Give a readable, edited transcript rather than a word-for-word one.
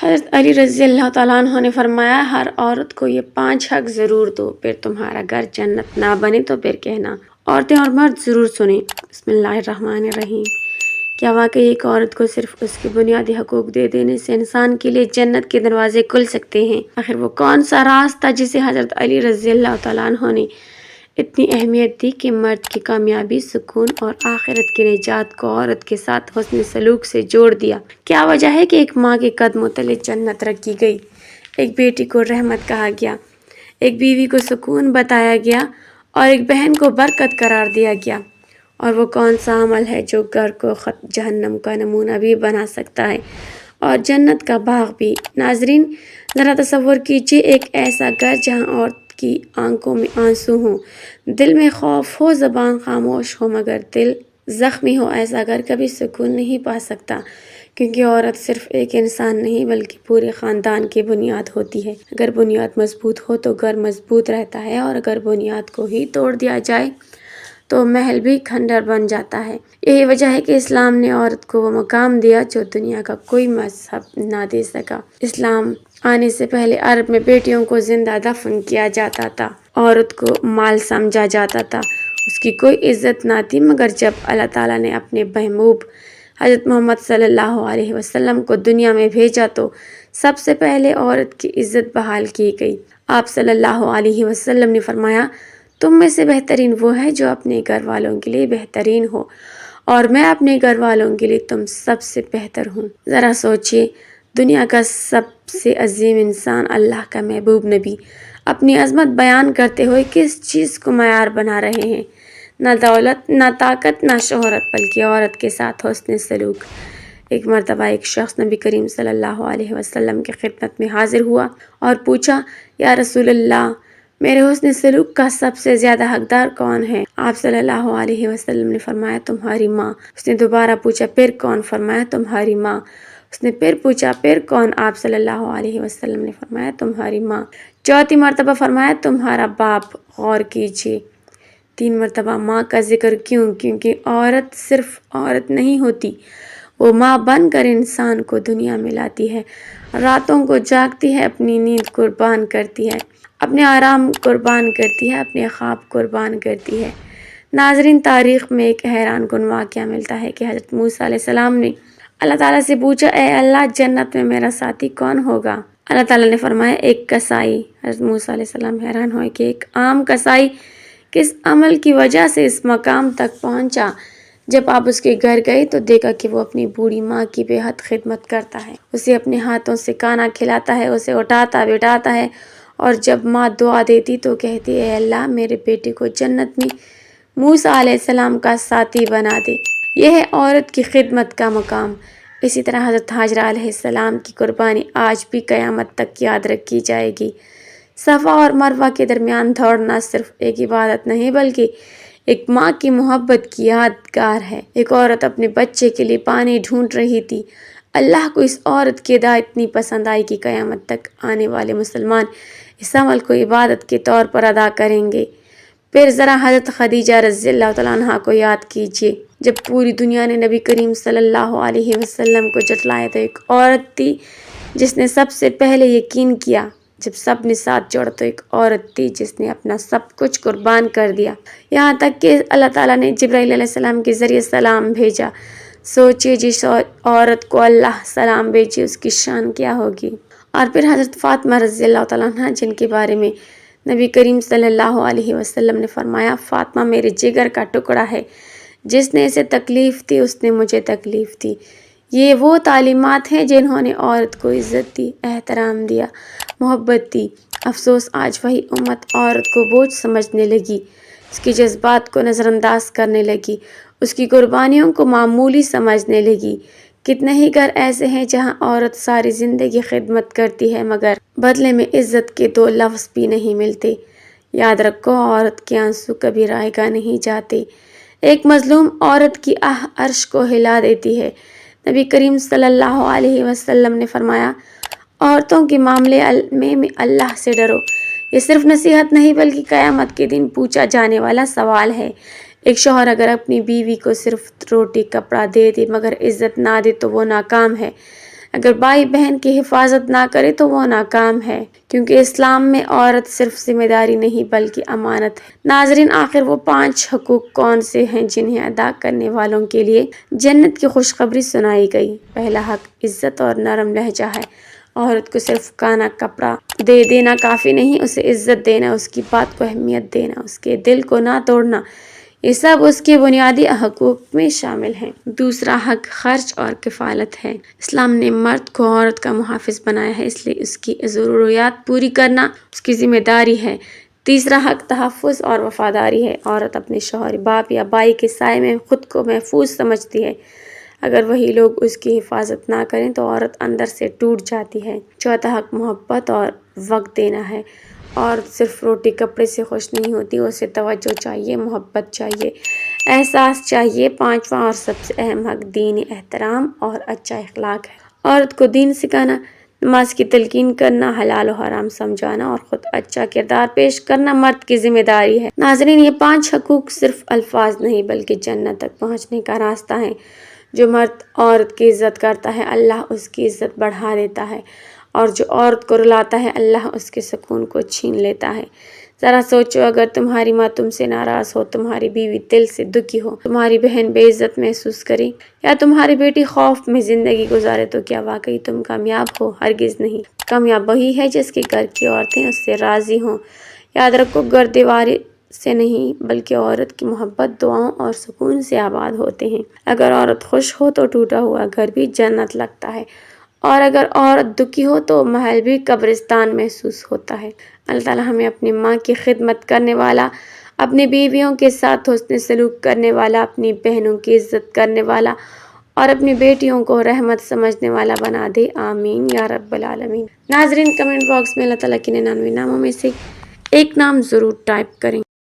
حضرت علی رضی اللہ تعالیٰ عنہ نے فرمایا، ہر عورت کو یہ 5 حق ضرور دو، پھر تمہارا گھر جنت نہ بنے تو پھر کہنا۔ عورتیں اور مرد ضرور سنیں۔ بسم اللہ الرحمن الرحیم۔ کیا واقعی ایک عورت کو صرف اس کے بنیادی حقوق دے دینے سے انسان کے لیے جنت کے دروازے کھل سکتے ہیں؟ آخر وہ کون سا راز تھا جسے حضرت علی رضی اللہ تعالیٰ عنہ نے اتنی اہمیت دی کہ مرد کی کامیابی، سکون اور آخرت کی نجات کو عورت کے ساتھ حسن سلوک سے جوڑ دیا؟ کیا وجہ ہے کہ ایک ماں کے قدموں تلے جنت رکھی گئی، ایک بیٹی کو رحمت کہا گیا، ایک بیوی کو سکون بتایا گیا اور ایک بہن کو برکت قرار دیا گیا؟ اور وہ کون سا عمل ہے جو گھر کو جہنم کا نمونہ بھی بنا سکتا ہے اور جنت کا باغ بھی؟ ناظرین، ذرا تصور کیجیے ایک ایسا گھر جہاں عورت کی آنکھوں میں آنسو ہوں، دل میں خوف ہو، زبان خاموش ہو مگر دل زخمی ہو۔ ایسا گھر کبھی سکون نہیں پا سکتا، کیونکہ عورت صرف ایک انسان نہیں بلکہ پورے خاندان کی بنیاد ہوتی ہے۔ اگر بنیاد مضبوط ہو تو گھر مضبوط رہتا ہے، اور اگر بنیاد کو ہی توڑ دیا جائے تو محل بھی کھنڈر بن جاتا ہے۔ یہی وجہ ہے کہ اسلام نے عورت کو وہ مقام دیا جو دنیا کا کوئی مذہب نہ دے سکا۔ اسلام آنے سے پہلے عرب میں بیٹیوں کو زندہ دفن کیا جاتا تھا، عورت کو مال سمجھا جاتا تھا، اس کی کوئی عزت نہ تھی۔ مگر جب اللہ تعالیٰ نے اپنے محبوب حضرت محمد صلی اللہ علیہ وسلم کو دنیا میں بھیجا تو سب سے پہلے عورت کی عزت بحال کی گئی۔ آپ صلی اللہ علیہ وسلم نے فرمایا، تم میں سے بہترین وہ ہے جو اپنے گھر والوں کے لیے بہترین ہو، اور میں اپنے گھر والوں کے لیے تم سب سے بہتر ہوں۔ ذرا سوچئے، دنیا کا سب سے عظیم انسان، اللہ کا محبوب نبی، اپنی عظمت بیان کرتے ہوئے کس چیز کو معیار بنا رہے ہیں؟ نہ دولت، نہ طاقت، نہ شہرت، بلکہ عورت کے ساتھ حسن سلوک۔ ایک مرتبہ ایک شخص نبی کریم صلی اللہ علیہ وسلم کی خدمت میں حاضر ہوا اور پوچھا، یا رسول اللہ، میرے حسن سلوک کا سب سے زیادہ حقدار کون ہے؟ آپ صلی اللہ علیہ وسلم نے فرمایا، تمہاری ماں۔ اس نے دوبارہ پوچھا، پھر کون؟ فرمایا، تمہاری ماں۔ اس نے پھر پوچھا، پھر کون؟ آپ صلی اللہ علیہ وسلم نے فرمایا، تمہاری ماں۔ چوتھی مرتبہ فرمایا، تمہارا باپ۔ غور کیجیے، 3 مرتبہ ماں کا ذکر کیوں؟ کیونکہ عورت صرف عورت نہیں ہوتی، وہ ماں بن کر انسان کو دنیا میں لاتی ہے، راتوں کو جاگتی ہے، اپنی نیند قربان کرتی ہے، اپنے آرام قربان کرتی ہے، اپنے خواب قربان کرتی ہے۔ ناظرین، تاریخ میں ایک حیران کن واقعہ ملتا ہے کہ حضرت موسیٰ علیہ السلام نے اللہ تعالیٰ سے پوچھا، اے اللہ، جنت میں میرا ساتھی کون ہوگا؟ اللہ تعالیٰ نے فرمایا، ایک کسائی۔ حضرت موسیٰ علیہ السلام حیران ہوئے کہ ایک عام کسائی کس عمل کی وجہ سے اس مقام تک پہنچا۔ جب آپ اس کے گھر گئے تو دیکھا کہ وہ اپنی بوڑھی ماں کی بے حد خدمت کرتا ہے، اسے اپنے ہاتھوں سے کھانا کھلاتا ہے، اسے اٹھاتا بٹھاتا ہے، اور جب ماں دعا دیتی تو کہتی، اے اللہ، میرے بیٹے کو جنت میں موسیٰ علیہ السلام کا ساتھی بنا دے۔ یہ ہے عورت کی خدمت کا مقام۔ اسی طرح حضرت حاجرہ علیہ السلام کی قربانی آج بھی قیامت تک یاد رکھی جائے گی۔ صفا اور مروہ کے درمیان دوڑنا صرف ایک عبادت نہیں بلکہ ایک ماں کی محبت کی یادگار ہے۔ ایک عورت اپنے بچے کے لیے پانی ڈھونڈ رہی تھی، اللہ کو اس عورت کی ادا اتنی پسند آئی کہ قیامت تک آنے والے مسلمان اس عمل کو عبادت کے طور پر ادا کریں گے۔ پھر ذرا حضرت خدیجہ رضی اللہ تعالیٰ عنہ کو یاد کیجیے، جب پوری دنیا نے نبی کریم صلی اللہ علیہ وسلم کو جھٹلایا تو ایک عورت تھی جس نے سب سے پہلے یقین کیا۔ جب سب نے ساتھ جوڑا تو ایک عورت تھی جس نے اپنا سب کچھ قربان کر دیا، یہاں تک کہ اللہ تعالیٰ نے جبرائیل علیہ السلام کے ذریعے سلام بھیجا۔ سوچئے، جس عورت کو اللہ سلام بھیجے اس کی شان کیا ہوگی۔ اور پھر حضرت فاطمہ رضی اللہ تعالیٰ عنہ، جن کے بارے میں نبی کریم صلی اللہ علیہ وسلم نے فرمایا، فاطمہ میرے جگر کا ٹکڑا ہے، جس نے اسے تکلیف دی اس نے مجھے تکلیف دی۔ یہ وہ تعلیمات ہیں جنہوں نے عورت کو عزت دی، احترام دیا، محبت دی۔ افسوس، آج وہی امت عورت کو بوجھ سمجھنے لگی، اس کے جذبات کو نظر انداز کرنے لگی، اس کی قربانیوں کو معمولی سمجھنے لگی۔ کتنے ہی گھر ایسے ہیں جہاں عورت ساری زندگی خدمت کرتی ہے مگر بدلے میں عزت کے 2 لفظ بھی نہیں ملتے۔ یاد رکھو، عورت کے آنسو کبھی رائگاں نہیں جاتے۔ ایک مظلوم عورت کی آہ عرش کو ہلا دیتی ہے۔ نبی کریم صلی اللہ علیہ وسلم نے فرمایا، عورتوں کے معاملے میں اللہ سے ڈرو۔ یہ صرف نصیحت نہیں بلکہ قیامت کے دن پوچھا جانے والا سوال ہے۔ ایک شوہر اگر اپنی بیوی کو صرف روٹی کپڑا دے دے مگر عزت نہ دے تو وہ ناکام ہے۔ اگر بھائی بہن کی حفاظت نہ کرے تو وہ ناکام ہے، کیونکہ اسلام میں عورت صرف ذمہ داری نہیں بلکہ امانت ہے۔ ناظرین، آخر وہ 5 حقوق کون سے ہیں جنہیں ادا کرنے والوں کے لیے جنت کی خوشخبری سنائی گئی؟ پہلا حق عزت اور نرم لہجہ ہے۔ عورت کو صرف کھانا کپڑا دے دینا کافی نہیں، اسے عزت دینا، اس کی بات کو اہمیت دینا، اس کے دل کو نہ توڑنا، یہ سب اس کے بنیادی حقوق میں شامل ہیں۔ دوسرا حق خرچ اور کفالت ہے۔ اسلام نے مرد کو عورت کا محافظ بنایا ہے، اس لیے اس کی ضروریات پوری کرنا اس کی ذمہ داری ہے۔ تیسرا حق تحفظ اور وفاداری ہے۔ عورت اپنے شوہر، باپ یا بھائی کے سائے میں خود کو محفوظ سمجھتی ہے۔ اگر وہی لوگ اس کی حفاظت نہ کریں تو عورت اندر سے ٹوٹ جاتی ہے۔ چوتھا حق محبت اور وقت دینا ہے۔ عورت صرف روٹی کپڑے سے خوش نہیں ہوتی، اسے توجہ چاہیے، محبت چاہیے، احساس چاہیے۔ پانچواں اور سب سے اہم حق دینی احترام اور اچھا اخلاق ہے۔ عورت کو دین سکھانا، نماز کی تلقین کرنا، حلال و حرام سمجھانا اور خود اچھا کردار پیش کرنا مرد کی ذمہ داری ہے۔ ناظرین، یہ 5 حقوق صرف الفاظ نہیں بلکہ جنت تک پہنچنے کا راستہ ہے۔ جو مرد عورت کی عزت کرتا ہے، اللہ اس کی عزت بڑھا دیتا ہے، اور جو عورت کو رلاتا ہے، اللہ اس کے سکون کو چھین لیتا ہے۔ ذرا سوچو، اگر تمہاری ماں تم سے ناراض ہو، تمہاری بیوی دل سے دکھی ہو، تمہاری بہن بے عزت محسوس کرے یا تمہاری بیٹی خوف میں زندگی گزارے تو کیا واقعی تم کامیاب ہو؟ ہرگز نہیں۔ کامیاب وہی ہے جس کے گھر کی عورتیں اس سے راضی ہوں۔ یاد رکھو، گھر دیواری سے نہیں بلکہ عورت کی محبت، دعاؤں اور سکون سے آباد ہوتے ہیں۔ اگر عورت خوش ہو تو ٹوٹا ہوا گھر بھی جنت لگتا ہے، اور اگر عورت دکھی ہو تو محل بھی قبرستان محسوس ہوتا ہے۔ اللہ تعالیٰ ہمیں اپنی ماں کی خدمت کرنے والا، اپنی بیویوں کے ساتھ حسن سلوک کرنے والا، اپنی بہنوں کی عزت کرنے والا اور اپنی بیٹیوں کو رحمت سمجھنے والا بنا دے۔ آمین یا رب العالمین۔ ناظرین، کمنٹ باکس میں اللہ تعالیٰ کے 99 ناموں میں سے ایک نام ضرور ٹائپ کریں۔